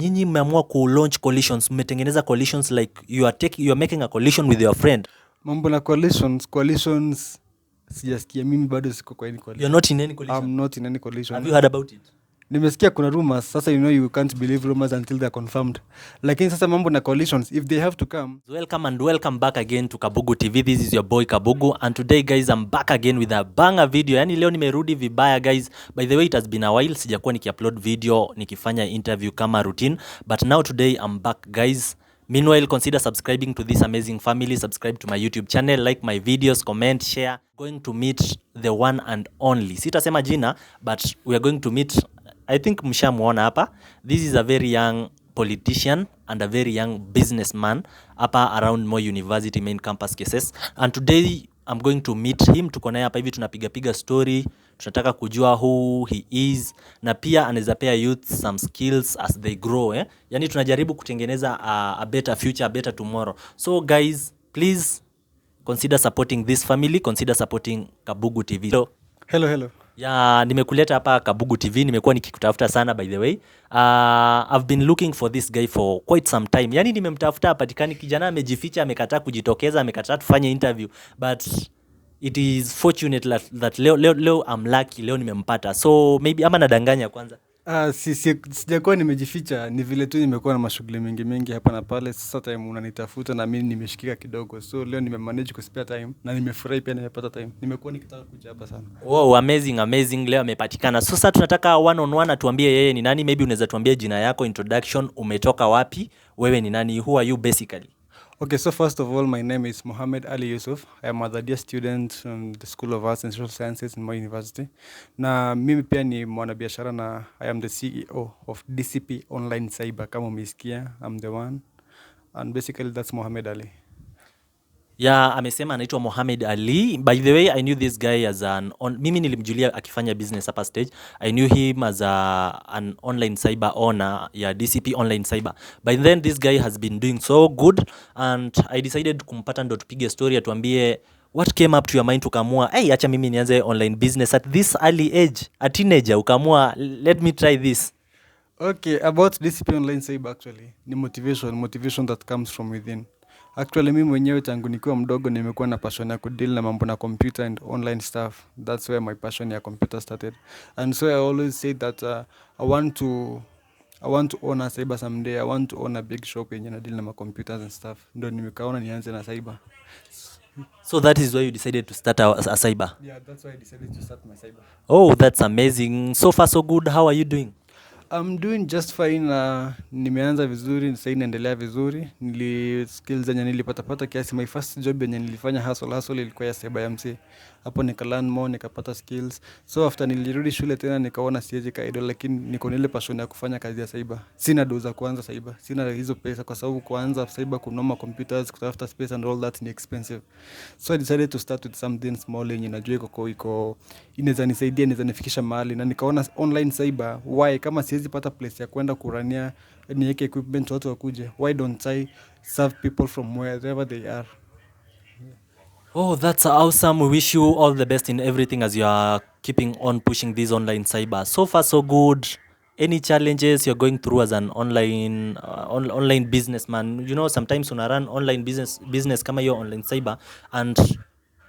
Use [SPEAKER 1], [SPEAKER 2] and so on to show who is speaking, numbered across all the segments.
[SPEAKER 1] Nyinyi mmeamua ku launch coalitions, mmetengeneza coalitions like you are making a coalition with your friend.
[SPEAKER 2] Mambo na coalitions sijasikia, mimi bado siko kwa any coalition.
[SPEAKER 1] You're not in any coalition?
[SPEAKER 2] I'm not in any coalition.
[SPEAKER 1] Have you heard about it?
[SPEAKER 2] Nimesikia kuna rumors, sasa you can't believe rumors until they're confirmed. Lakini sasa mambo na coalitions, if they have to come.
[SPEAKER 1] Welcome and welcome back again to Kabugu TV. This is your boy Kabugu, and today guys I'm back again with a banger video. Yani leo nimerudi vibaya guys. By the way, it has been a while sijakuwa nikiupload video nikifanya interview kama routine, but now today I'm back guys. Meanwhile, consider subscribing to this amazing family. Subscribe to my YouTube channel, like my videos, comment, share. Going to meet the one and only. Sitasema jina, but we are going to meet, I think mshamuona hapa. This is a very young politician and a very young businessman hapa around Moi University main campus cases. And today I'm going to meet him. Tuko naye hapa hivi tunapiga story. Tunataka kujua who he is na pia anaweza pea youth some skills as they grow. Yani tunajaribu kutengeneza a better future, a better tomorrow. So guys, please consider supporting this family, consider supporting Kabugu TV.
[SPEAKER 2] Hello.
[SPEAKER 1] Ya, nimekuleta hapa Kabugu TV, nimekuwa nikikutafuta sana by the way. I've been looking for this guy for quite some time. Yani nimemtafuta hapatikani, kijana amejificha, amekataa kujitokeza, amekataa tufanye interview. But it is fortunate that leo I'm lucky, leo nimempata. So maybe ama nadanganya kwanza.
[SPEAKER 2] Sijakuwa nimejificha, ni vile tu nimekuwa na mashughuli mengi hapa na pale. Sasa time unanitafuta na mimi nimeshikika kidogo. So leo nimemanage kuspare time na nimefurahi pia nimepata time. Nimekuwa nikitaka kuja hapa sana.
[SPEAKER 1] Wow, amazing leo amepatikana. So sasa tunataka one on one atuambie yeye ni nani. Maybe unaweza tuambia jina yako, introduction, umetoka wapi, wewe ni nani, who are you basically?
[SPEAKER 2] Okay, so first of all, my name is Mohamed Ali Yusuf. I am a third year student from the School of Arts and Social Sciences in Moi University. Na mimi pia ni mwanabiashara na I am the CEO of DCP Online Cyber. Kama umesikia, I'm the one. And basically that's Mohamed Ali.
[SPEAKER 1] Yeah, amesema anaitwa Mohamed Ali. By the way, I knew this guy as mimi nilimjulia akifanya business hapa stage. I knew him as an online cyber owner ya DCP Online Cyber. By then this guy has been doing so good and I decided kumpata ndo tupige story atuambie what came up to your mind ukamua, hey, acha mimi nianze online business at this early age, a teenager, ukamua let me try this.
[SPEAKER 2] Okay, about DCP Online Cyber actually, ni motivation that comes from within. Actually mimi mwenyewe tangu nikiwa mdogo nimekuwa na passion ya kudeal na mambo na computer and online stuff. That's where my passion ya computer started. And so I always say that I want to own a cyber someday. I want to own a big shop yenye na deal na computers and stuff. Ndio nimekaona nianze na cyber.
[SPEAKER 1] So that is why you decided to start a cyber?
[SPEAKER 2] Yeah, that's why I decided to start my cyber.
[SPEAKER 1] Oh, that's amazing. So far so good. How are you doing?
[SPEAKER 2] I'm doing just fine. Nimeanza vizuri, sasa naendelea vizuri. Skills zenye nilipata kiasi. My first job yenye nilifanya hustle ilikuwa ya cyber MC. Hapo learn more, nikapata skills. So after nilirudi shule tena nikaona siwezi ka idle, lakini niko na ile passion ya kufanya kazi ya cyber. Sina doza kuanza cyber. Sina hizo pesa kwa sababu kuanza cyber kununua computers, kutafuta space and all that ni expensive. So I decided to start with something small yenye najua iko inaweza nisaidia, inaweza nifikisha mahali, na nikaona online cyber, why kama siwezi pata place ya kwenda kurania niweke equipment watu wakuje, why don't I serve people from wherever they are?
[SPEAKER 1] Oh, that's awesome. We wish you all the best in everything as you are keeping on pushing this online cyber. So far so good. Any challenges you're going through as an online businessman? You know, sometimes when I run online business kama your online cyber, and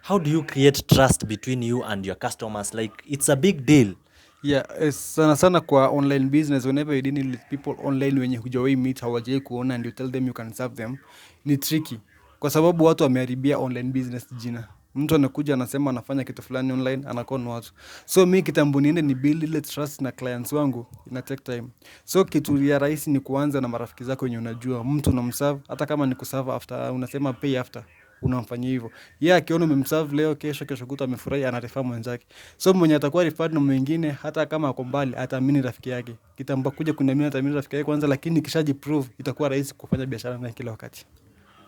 [SPEAKER 1] how do you create trust between you and your customers? Like, it's a big deal.
[SPEAKER 2] Yeah, sana kwa online business, whenever you deal with people online wenye hujawahi meet, hawajai kuona, and you tell them you can serve them, ni tricky. Kwa sababu watu wameharibia online business jina. Mtu anakuja anasema anafanya kitu fulani online, anakona watu. So mimi kitambo niende ni build ile trust na clients wangu, ina take time. So kitu ya rahisi ni kuanza na marafiki zako wenye unajua. Mtu unamserve, hata kama ni kuserve after, unasema pay after, unamfanyia hivyo. Yeye akiona umemserve leo, kesho kutwa amefurahi, anarefer mwenzake. So mwenye atakuwa referred na mwingine, hata kama ako mbali, ataamini rafiki yake. Kitambo kuja kuniamini, ataamini rafiki yake kwanza, lakini kishaji prove itakuwa rahisi kufanya biashara naye kila wakati.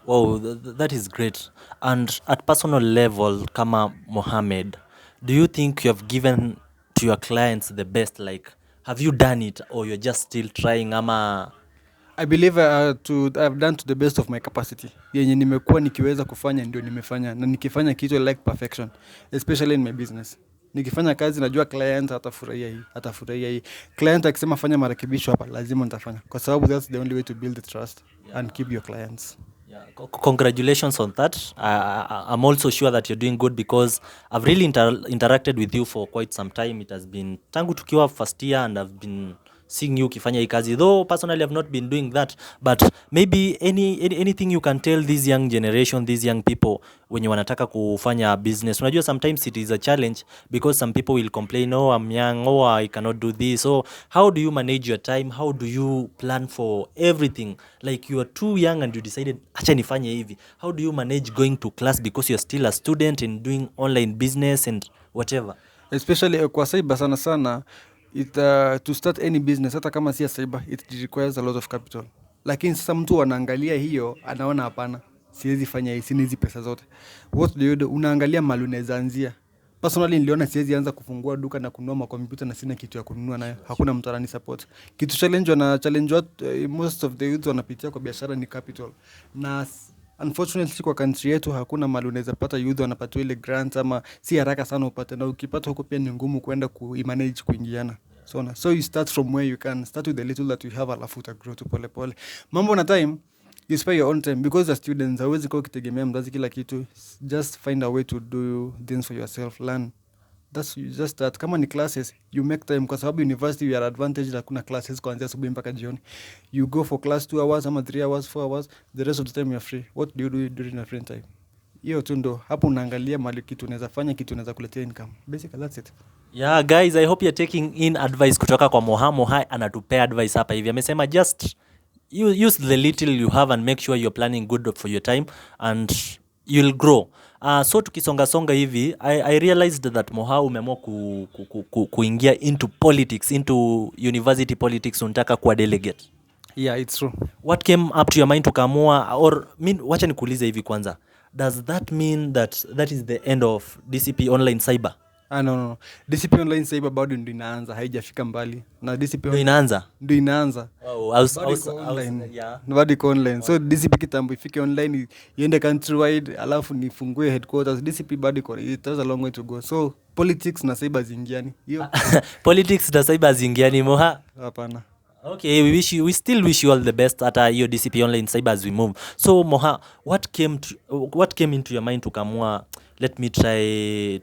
[SPEAKER 1] Wow, that is great. And at personal level, kama Mohamed, do you think you have given to your clients the best? Like, have you done it or you're just still trying?
[SPEAKER 2] I believe I've done to the best of my capacity. Yenye nimekuwa nikiweza kufanya ndio nimefanya, na nikifanya kitu like perfection, especially in my business. Nikifanya kazi najua client atafurahia hii. Client akisema fanya marekebisho hapa, lazima nitafanya, kwa sababu that's the only way to build the trust and keep your clients.
[SPEAKER 1] Yeah, congratulations on that. I'm also sure that you're doing good because I've really interacted with you for quite some time. It has been tangu tukiwa first year and I've been seeing you ukifanya hii kazi, though personally I've not been doing that, but maybe anything you can tell this young generation, these young people wenye wanataka kufanya business. Unajua sometimes it is a challenge because some people will complain, oh I'm young, oh I cannot do this. So how do you manage your time? How do you plan for everything? Like you are too young and you decided acha nifanye hivi. How do you manage going to class because you're still a student and doing online business and whatever?
[SPEAKER 2] Especially kwa cyber sana sana, to start any business, hata kama si ya cyber, it requires a lot of capital. Lakini sasa mtu anaangalia hiyo, anaona hapana, siwezi fanya hii, sina hizi pesa zote. What do you do? Unaangalia mahali unaweza anzia. Personally niliona siwezi anza kufungua duka na kununua makompyuta na sina kitu ya kununua nayo. Hakuna mtu anani support. Kitu challenge what most of the youth wanapitia kwa biashara ni capital. Na unfortunately kwa country yetu hakuna mahali unaweza pata youth wanapata ile grant, ama si haraka sana upate, na ukipata huko pia ni ngumu kwenda kumanage kuingiana. So you start from where you can start with the little that you have, alafu grow to pole pole. Mambo na time, you spare your own time because as students hawezi kwa ukitegemea mzazi kila kitu. Just find a way to do things for yourself, learn. That's just that. Kama ni classes, you make time, kwa sababu university we are advantage na kuna classes kuanzia asubuhi mpaka jioni. You go for class 2 hours ama 3 hours, 4 hours, the rest of the time you're free. What do you do during your free time? Hiyo tu ndo hapo unaangalia mali kitu unaweza fanya, kitu unaweza kuletea income. Basically that's it.
[SPEAKER 1] Yeah guys, I hope you're taking in advice kutoka kwa Moha anatupea advice hapa hivi. Amesema just use the little you have and make sure you're planning good for your time and you'll grow. So tukisonga hivi, I realized that Moha umeamua kuingia into politics, into university politics, unataka kuwa delegate.
[SPEAKER 2] Yeah, it's true.
[SPEAKER 1] What came up to your mind tukamua, or wacha nikuulize hivi kwanza, does that mean that is the end of DCP online cyber?
[SPEAKER 2] No. DCP online cyber bado ndio inaanza, haijafika mbali. Na DCP
[SPEAKER 1] ndio inaanza.
[SPEAKER 2] Oh, bado iko online. So DCP kitambo ifike online, iende countrywide, alafu nifungue headquarters. DCP bado iko, it has a long way to go. So politics na cyber zingiani. Hiyo.
[SPEAKER 1] Politics na cyber zingiani Moha?
[SPEAKER 2] Hapana.
[SPEAKER 1] Okay, we still wish you all the best at your DCP online cyber as we move. So Moha, what came into your mind to kamua, let me try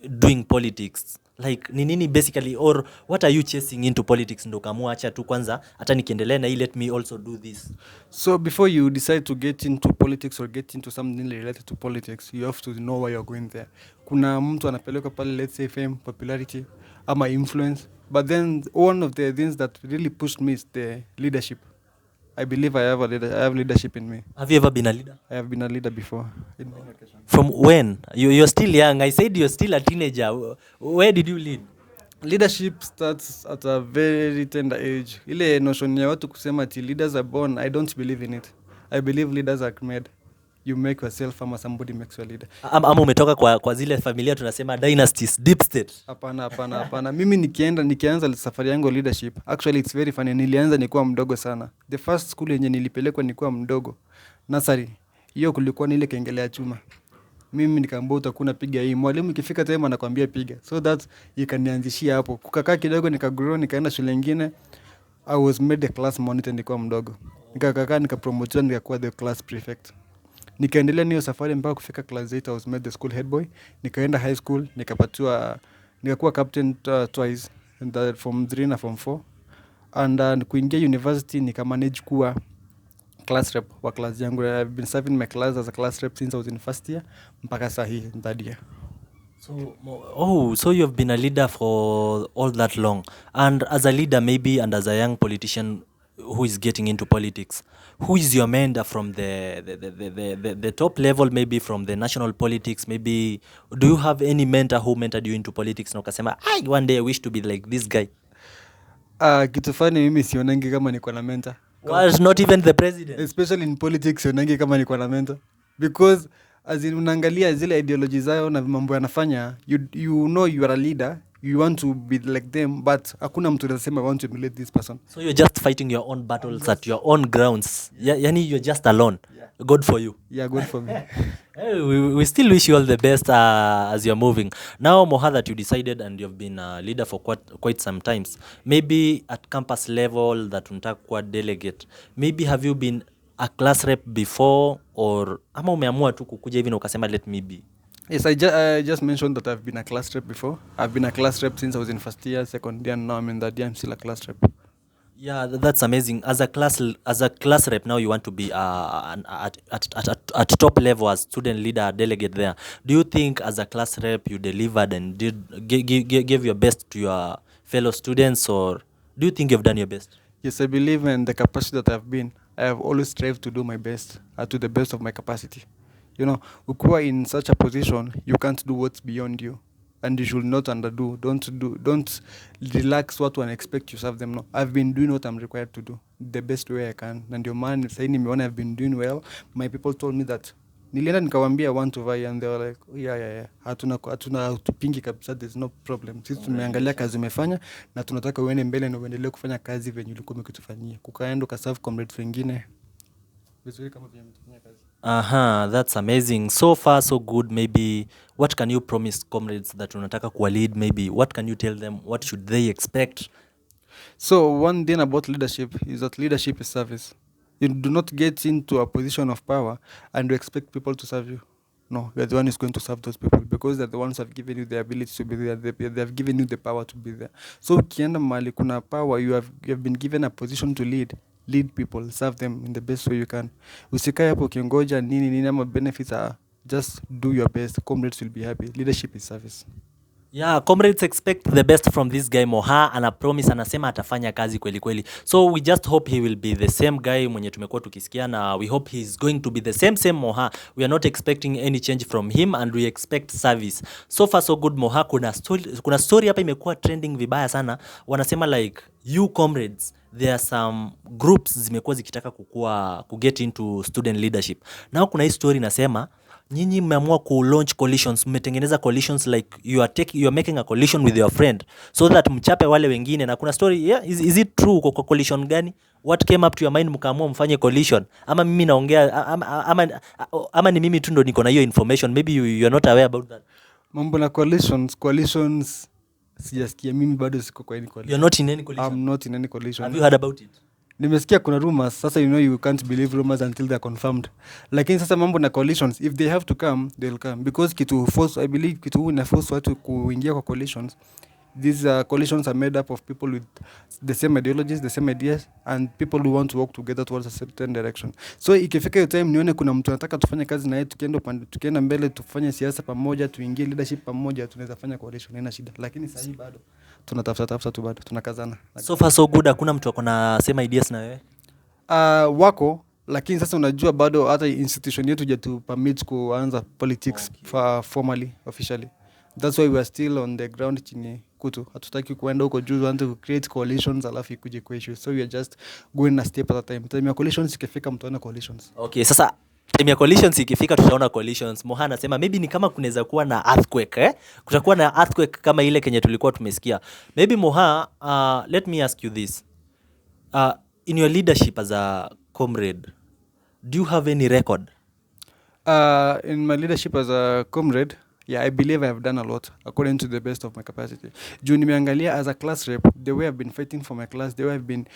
[SPEAKER 1] doing politics? Like ni nini basically, or what are you chasing into politics ndo kamua acha tu kwanza hata nikiendelea na hii, let me also do this?
[SPEAKER 2] So before you decide to get into politics or get into something related to politics, you have to know why you're going there. Kuna mtu anapeleka pale, let's say fame, popularity ama influence. But then one of the things that really pushed me is the leadership. I believe I have leadership in me.
[SPEAKER 1] Have you ever been a leader?
[SPEAKER 2] I have been a leader before.
[SPEAKER 1] From when? You're still young. I said you're still a teenager. Where did you lead?
[SPEAKER 2] Leadership starts at a very tender age. Ile notion ya watu kusema ati leaders are born, I don't believe in it. I believe leaders are made. You make yourself ama somebody makes you a leader.
[SPEAKER 1] Ama umetoka kwa zile familia tunasema dynasties, deep state.
[SPEAKER 2] Hapana. Mimi nikianza safari yangu leadership. Actually it's very funny. Nilianza nilikuwa mdogo sana. The first school yenye nilipelekwa nilikuwa mdogo. Nursery. Hiyo kulikuwa ni ile kengele ya chuma. Mimi nikaambiwa utakuwa piga hii. Mwalimu ikifika time anakuambia piga. So that ikanianzishia hapo. Kukakaa kidogo nikagrow, nikaenda shule nyingine. I was made a class monitor nilikuwa mdogo. Nikakaa nikapromotiwa nikakuwa the class prefect. Nikaendelea niyo safari mpaka kufika class 8, I was made the school head boy. Nikaenda high school, nikakuwa captain twice, and from 3 na from 4. And kuingia university nikamanage kuwa class rep wa class yangu. I've been serving my class as a class rep since I was in first year mpaka saa hii third year.
[SPEAKER 1] So you've been a leader for all that long. And as a leader maybe, and as a young politician who is getting into politics, who is your mentor from the top level, maybe from the national politics? Maybe do you have any mentor who mentored you into politics na ukasema one day I wish to be like this guy?
[SPEAKER 2] Kitu fani mimi sionangi kama niko na mentor.
[SPEAKER 1] Was not even the president?
[SPEAKER 2] Especially in politics sionangi kama niko na mentor, because as in unaangalia zile ideologies zao na mambo yanafanya, you know you are a leader, you want to be like them, but hakuna mtu anasema I want to emulate this person.
[SPEAKER 1] So you're just fighting your own battles at your own grounds. Yani you're just alone. God for you.
[SPEAKER 2] Yeah, good for me.
[SPEAKER 1] Hey, we still wish you all the best as you're moving. Now, Moha, that you decided and you've been a leader for quite some times, maybe at campus level that unataka kuwa delegate, maybe have you been a class rep before, or ama umeamua tu kukuja hivi na ukasema let me be?
[SPEAKER 2] Yes, I just mentioned that I've been a class rep before. I've been a class rep since I was in first year, second year, and now I'm in third year. I'm still a class rep.
[SPEAKER 1] Yeah, that's amazing. As a class rep now, you want to be at top level as student leader, delegate there. Do you think as a class rep you delivered and gave your best to your fellow students, or do you think you've done your best?
[SPEAKER 2] Yes, I believe in the capacity that I've been. I have always strived to do my best, to the best of my capacity. You know, ukiwa in such a position, you can't do what's beyond you, and you should not underdo. Don't relax what one expect you serve them. No, I've been doing what I'm required to do the best way I can. And your man saying nimeona I've been doing well. My people told me that nilienda nikawambia I want to vie, and they were like, oh, yeah, hatuna tupingi kabisa, there's no problem. Sisi tumeangalia kazi umefanya na tunataka uende mbele na uendelee kufanya kazi venye ulikuwa umekitufanyia. Kukaenda ukaserve comrades wengine vizuri kama vile mtufanyia kazi.
[SPEAKER 1] That's amazing. So far so good. Maybe what can you promise comrades that unataka kuwa lead? Maybe what can you tell them? What should they expect?
[SPEAKER 2] So one thing about leadership is that leadership is service. You do not get into a position of power and you expect people to serve you. No, you're the one who's going to serve those people because they're the ones who have given you the ability to be there. They have given you the power to be there. So ukienda mahali kuna power, you have been given a position to lead people, serve them in the best way you can. Usikae hapo ukiongoja nini ama benefits are, just do your best. Comrades will be happy. Leadership is service.
[SPEAKER 1] Yeah, comrades expect the best from this guy Moha, ana promise, anasema atafanya kazi kweli kweli. So we just hope he will be the same guy mwenye tumekuwa tukisikia, na we hope he's going to be the same Moha. We are not expecting any change from him and we expect service. So far so good Moha. Kuna story hapa imekuwa trending vibaya sana. Wanasema like you comrades, there are some groups zimekuwa zikitaka kuget into student leadership. Now kuna hii story nasema nyinyi mmeamua ku launch coalitions, mmetengeneza coalitions like you are making a coalition with your friend so that mchape wale wengine. Na kuna story, yeah, is it true? Kwa coalition gani? What came up to your mind mkaamua mfanye coalition? Ama mimi naongea ama ni mimi tu ndo niko na hiyo information? Maybe you are not aware about that.
[SPEAKER 2] Mambo na coalitions sijasikia, mimi bado siko kwa any coalition.
[SPEAKER 1] You're not in any coalition?
[SPEAKER 2] I'm not in any coalition.
[SPEAKER 1] Have you heard about it?
[SPEAKER 2] Nimesikia kuna rumors. Sasa you can't believe rumors until they're confirmed. Lakini sasa mambo na coalitions, if they have to come, they'll come. Because I believe kitu ina force watu kuingia kwa coalitions. These coalitions are made up of people with the same ideologies, the same ideas, and people who want to work together towards a certain direction. So ikifika hiyo time nione kuna mtu anataka tufanye kazi na yeye, tukienda mbele tufanye siasa pamoja, tuingie leadership pamoja, tunaweza fanya coalition, haina shida. Lakini sasa bado tunatafuta tu, bado tunakazana.
[SPEAKER 1] So far so good, hakuna mtu akona same ideas na wewe?
[SPEAKER 2] Wako, lakini sasa unajua bado hata institution yetu hajatu permit kuanza politics formally, officially. That's why we are still on the ground chini kutu. Hatutaki kuenda huko juu, want to create coalitions alafu ikuje kwa issue. So we are just going a step at a time. Time ya coalitions ikifika mtaona coalitions.
[SPEAKER 1] Okay, sasa time ya coalitions ikifika tutaona coalitions. Moha anasema maybe ni kama kunaweza kuwa na earthquake, kutakuwa na earthquake kama ile kenye tulikuwa tumesikia. Maybe Moha, let me ask you this. In your leadership as a comrade, do you have any record?
[SPEAKER 2] In my leadership as a comrade, yeah, I believe I have done a lot according to the best of my capacity. Juu nimeangalia as a class rep, the way I've been fighting for my class, the way I've been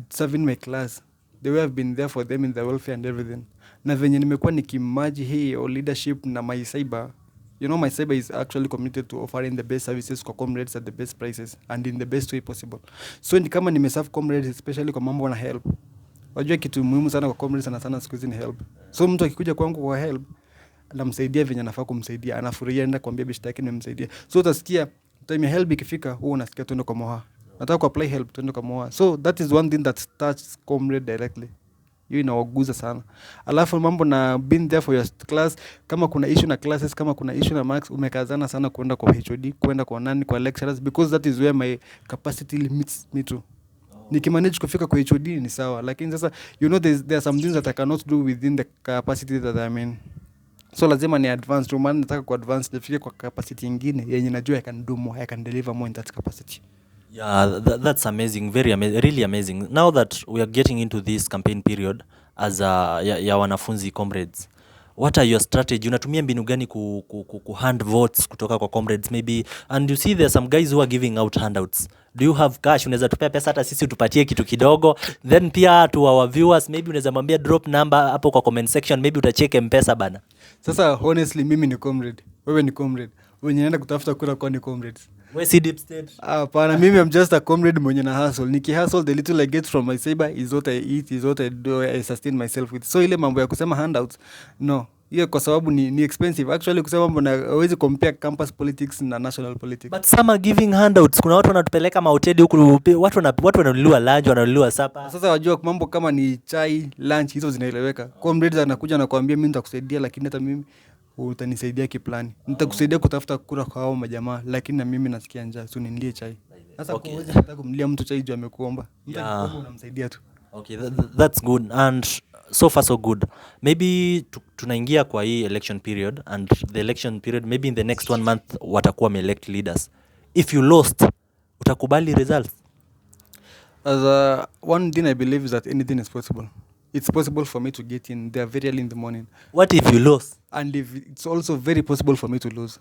[SPEAKER 2] serving my class, the way I've been there for them in their welfare and everything. Na venye nimekuwa nikimaji hii or leadership na my cyber, you know, my cyber is actually committed to offering the best services kwa comrades at the best prices and in the best way possible. So ni kama nimeserve comrades especially kwa mambo na help. Wajua kitu muhimu sana kwa comrades sana siku hizi ni help. So mtu akikuja kwangu kwa help, namsaidia venye nafaa kumsaidia, anafurahia, enda kuambia beshte yake nimemsaidia. So utasikia time ya help ikifika, unasikia tuende kwa Moha. Nataka ku apply help, tuende kwa Moha. So that is one thing that touches comrade directly. Hiyo inawaguza sana. Alafu mambo na being there for your class, kama kuna issue na classes, kama kuna issue na marks, umekazana sana kwenda kwa HOD, kwenda kwa nani, kwa lecturers, because that is where my capacity limits me to. Nikimanage kufika kwa HOD ni sawa, lakini sasa you know there are some things that I cannot do within the capacity that I'm in. So lazima ni advance, ndio maana nataka ku advance nifike kwa capacity nyingine yenye najua I can do more, I can deliver more in that capacity.
[SPEAKER 1] Yeah, that's amazing, really amazing. Now that we are getting into this campaign period as ya wanafunzi comrades, what are your strategy? Unatumia mbinu gani ku hand votes kutoka kwa comrades maybe, and you see there some guys who are giving out handouts. Do you have cash? Unaweza tupea pesa hata sisi utupatie kitu kidogo, then pia to our viewers maybe unaweza mwambia drop number hapo kwa comment section, maybe utacheke mpesa bana.
[SPEAKER 2] Sasa honestly mimi ni comrade, wewe ni comrade, wenye naenda kutafuta kura kwa ni comrades.
[SPEAKER 1] We see deep state.
[SPEAKER 2] Hapana, mimi I'm just a comrade mwenye na hustle. Niki hustle, the little I get from my saber is what I eat, is what I do, I sustain myself with. So ile mambo ya kusema handouts, no. Hiyo kwa sababu ni expensive. Actually kusema mambo na hawezi compare campus politics na national politics.
[SPEAKER 1] But some are giving handouts. Kuna watu wanatupeleka mahoteli huku, watu wananunuliwa lunch, wananunuliwa supper.
[SPEAKER 2] Sasa wajua mambo kama ni chai, lunch, hizo zinaeleweka. Comrades anakuja na kuambia mimi nitakusaidia, lakini hata mimi utanisaidia kiplani. Nitakusaidia kutafuta kura kwa hao majamaa, lakini na mimi nasikia njaa, so nilie chai. Sasa
[SPEAKER 1] Okay.
[SPEAKER 2] kuweza hata kumlia mtu chai juu amekuomba.
[SPEAKER 1] Yeah.
[SPEAKER 2] Unamsaidia tu.
[SPEAKER 1] Okay, that's good, and so far so good. Maybe tunaingia kwa hii election period, and the election period maybe in the next 1 month watakuwa elect leaders. If you lost, utakubali results?
[SPEAKER 2] As one thing I believe is that anything is possible. It's possible for me to get in there very early in the morning.
[SPEAKER 1] What if you lost?
[SPEAKER 2] And if it's also very possible for me to lose.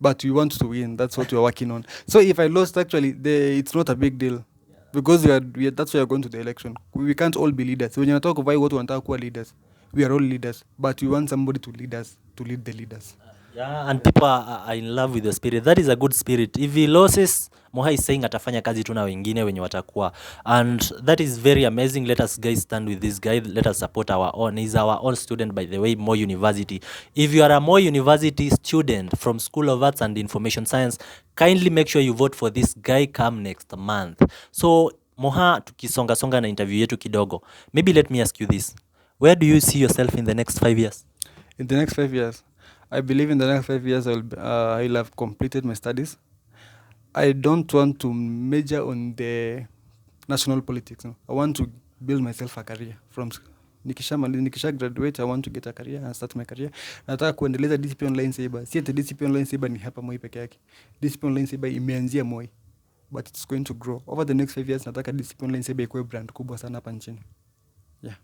[SPEAKER 2] But we want to win. That's what we're working on. So if I lost, actually, it's not a big deal. Because that's why we're going to the election. We can't all be leaders. When you talk about what we want to leaders, we are all leaders. But we want somebody to lead us, to lead the leaders.
[SPEAKER 1] Yeah, and people are in love with the spirit. That is a good spirit. If he loses, Moha is saying atafanya kazi tu na wengine wenye watakuwa. And that is very amazing. Let us guys stand with this guy. Let us support our own. He's our own student, by the way, Moi University. If you are a Moi University student from School of Arts and Information Science, kindly make sure you vote for this guy come next month. So, Moha, tukisonga na interview yetu kidogo. Maybe let me ask you this. Where do you see yourself in the next 5 years?
[SPEAKER 2] In the next 5 years? I believe in the next 5 years I'll have completed my studies. I don't want to major on the national politics. No. I want to build myself a career. From nikisha graduate, I want to get a career and start my career. Nataka kuendeleza DCP Online Cyber. Si ati DCP Online Cyber ni hapa Moi peke yake. DCP Online Cyber imeanzia Moi, but it's going to grow. Over the next 5 years, nataka DCP Online Cyber ikuwe brand kubwa sana hapa nchini. Yeah.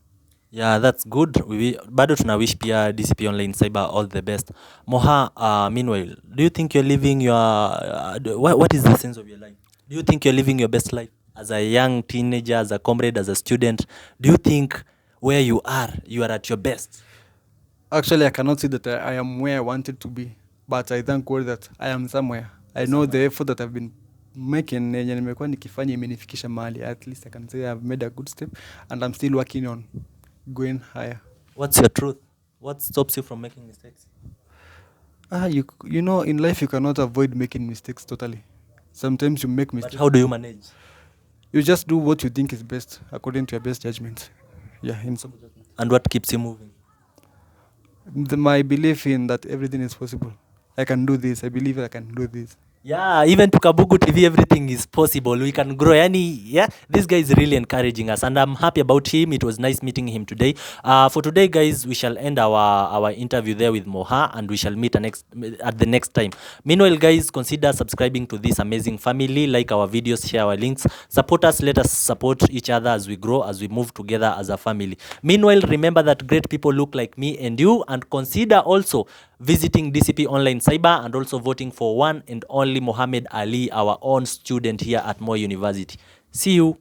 [SPEAKER 1] Yeah, that's good. Bado tunawish pia DCP Online Cyber all the best. Moha, meanwhile, do you think you're living your what is the sense of your life? Do you think you're living your best life as a young teenager, as a comrade, as a student? Do you think where you are at your best?
[SPEAKER 2] Actually, I cannot say that I am where I wanted to be, but I thank God that I am somewhere. I know the effort that I've been making yenye nimekuwa nikifanya imenifikisha mahali. At least I can say I've made a good step and I'm still working on going higher.
[SPEAKER 1] What's your truth? What stops you from making mistakes?
[SPEAKER 2] You know, in life you cannot avoid making mistakes totally. Sometimes you make mistakes.
[SPEAKER 1] But how do you manage?
[SPEAKER 2] You just do what you think is best according to your best judgment. Yeah, in some judgment.
[SPEAKER 1] And what keeps you moving?
[SPEAKER 2] My belief in that everything is possible. I can do this. I believe I can do this.
[SPEAKER 1] Yeah, even to Kabugu TV, everything is possible. We can grow. Yeah, this guy is really encouraging us, and I'm happy about him. It was nice meeting him today. For today, guys, we shall end our interview there with Moha, and we shall meet at the next time. Meanwhile, guys, consider subscribing to this amazing family. Like our videos, share our links, support us. Let us support each other as we grow, as we move together as a family. Meanwhile, remember that great people look like me and you, and consider also visiting DCP Online Cyber and also voting for one and only Mohamed Ali, our own student here at Moi University. See you.